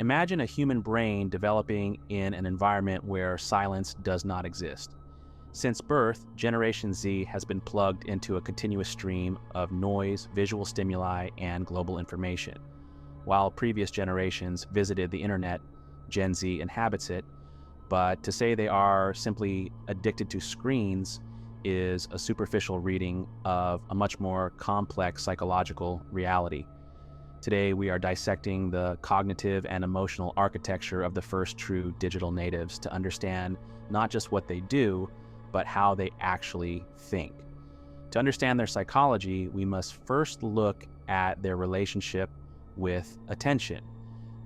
Imagine a human brain developing in an environment where silence does not exist. Since birth, Generation Z has been plugged into a continuous stream of noise, visual stimuli, and global information. While previous generations visited the internet, Gen Z inhabits it, but to say they are simply addicted to screens is a superficial reading of a much more complex psychological reality. Today, we are dissecting the cognitive and emotional architecture of the first true digital natives to understand not just what they do, but how they actually think. To understand their psychology, we must first look at their relationship with attention.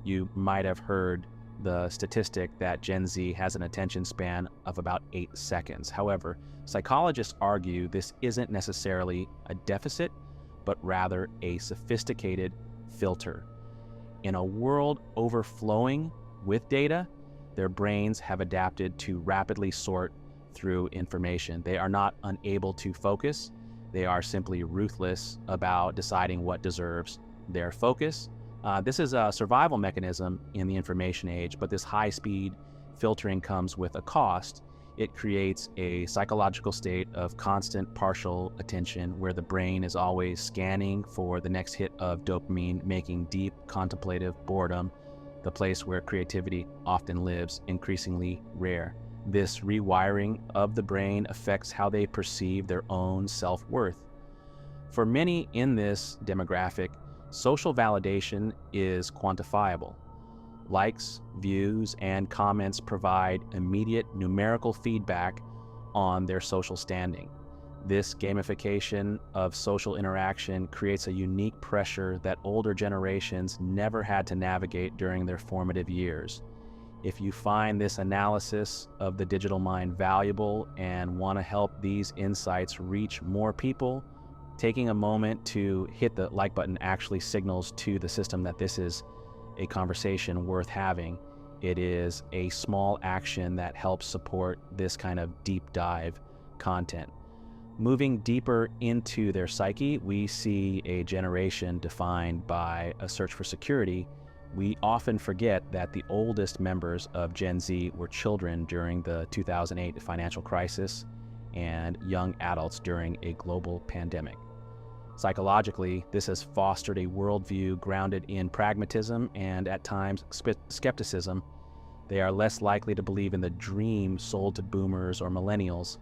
You might have heard the statistic that Gen Z has an attention span of about 8 seconds. However, psychologists argue this isn't necessarily a deficit, but rather a sophisticated filter. In a world overflowing with data, their brains have adapted to rapidly sort through information. They are not unable to focus. They are simply ruthless about deciding what deserves their focus. This is a survival mechanism in the information age, but this high-speed filtering comes with a cost. It creates a psychological state of constant partial attention where the brain is always scanning for the next hit of dopamine, making deep contemplative boredom, the place where creativity often lives, increasingly rare. This rewiring of the brain affects how they perceive their own self-worth. For many in this demographic, social validation is quantifiable. Likes, views, and comments provide immediate numerical feedback on their social standing. This gamification of social interaction creates a unique pressure that older generations never had to navigate during their formative years. If you find this analysis of the digital mind valuable and want to help these insights reach more people, taking a moment to hit the like button actually signals to the system that this is a conversation worth having. It is a small action that helps support this kind of deep dive content. Moving deeper into their psyche, we see a generation defined by a search for security. We often forget that the oldest members of Gen Z were children during the 2008 financial crisis and young adults during a global pandemic. Psychologically, this has fostered a worldview grounded in pragmatism and, at times, skepticism. They are less likely to believe in the dream sold to boomers or millennials.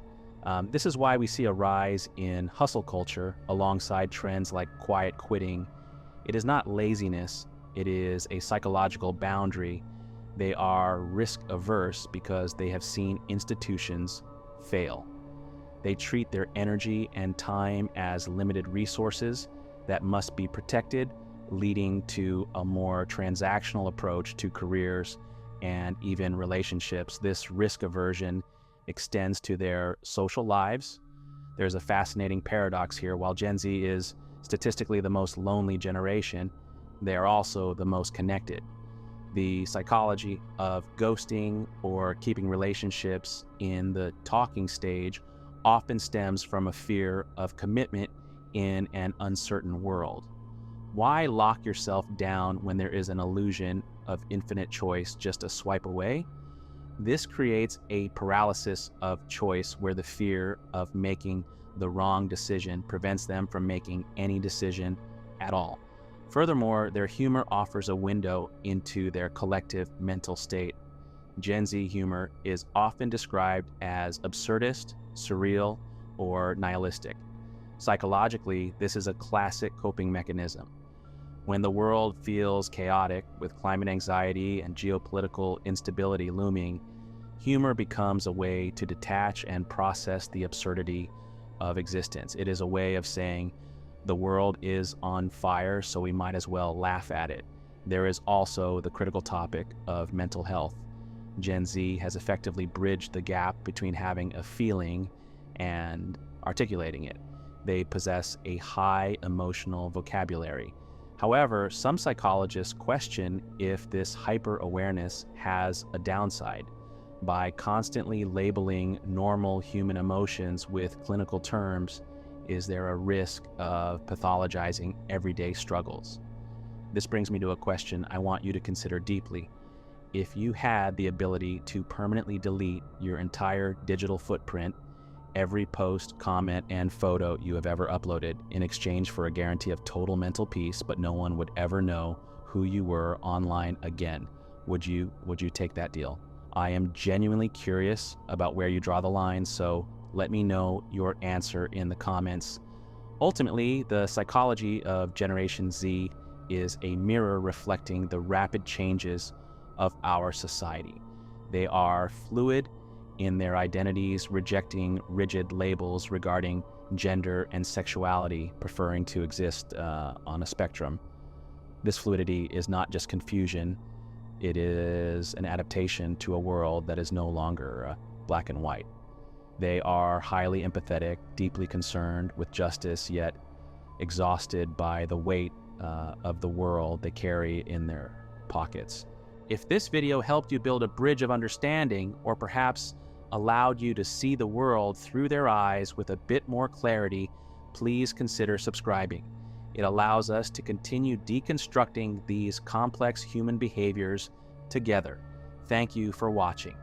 This is why we see a rise in hustle culture alongside trends like quiet quitting. It is not laziness, it is a psychological boundary. They are risk-averse because they have seen institutions fail. They treat their energy and time as limited resources that must be protected, leading to a more transactional approach to careers and even relationships. This risk aversion extends to their social lives. There's a fascinating paradox here. While Gen Z is statistically the most lonely generation, they are also the most connected. The psychology of ghosting or keeping relationships in the talking stage often stems from a fear of commitment in an uncertain world. Why lock yourself down when there is an illusion of infinite choice just a swipe away? This creates a paralysis of choice where the fear of making the wrong decision prevents them from making any decision at all. Furthermore, their humor offers a window into their collective mental state. Gen Z humor is often described as absurdist, surreal, or nihilistic. Psychologically, this is a classic coping mechanism. When the world feels chaotic with climate anxiety and geopolitical instability looming, humor becomes a way to detach and process the absurdity of existence. It is a way of saying, the world is on fire, so we might as well laugh at it. There is also the critical topic of mental health. Gen Z has effectively bridged the gap between having a feeling and articulating it. They possess a high emotional vocabulary. However, some psychologists question if this hyper-awareness has a downside. By constantly labeling normal human emotions with clinical terms, is there a risk of pathologizing everyday struggles? This brings me to a question I want you to consider deeply. If you had the ability to permanently delete your entire digital footprint, every post, comment, and photo you have ever uploaded in exchange for a guarantee of total mental peace, but no one would ever know who you were online again, would you take that deal? I am genuinely curious about where you draw the line, so let me know your answer in the comments. Ultimately, the psychology of Generation Z is a mirror reflecting the rapid changes of our society. They are fluid in their identities, rejecting rigid labels regarding gender and sexuality, preferring to exist on a spectrum. This fluidity is not just confusion, it is an adaptation to a world that is no longer black and white. They are highly empathetic, deeply concerned with justice, yet exhausted by the weight of the world they carry in their pockets. If this video helped you build a bridge of understanding, or perhaps allowed you to see the world through their eyes with a bit more clarity, please consider subscribing. It allows us to continue deconstructing these complex human behaviors together. Thank you for watching.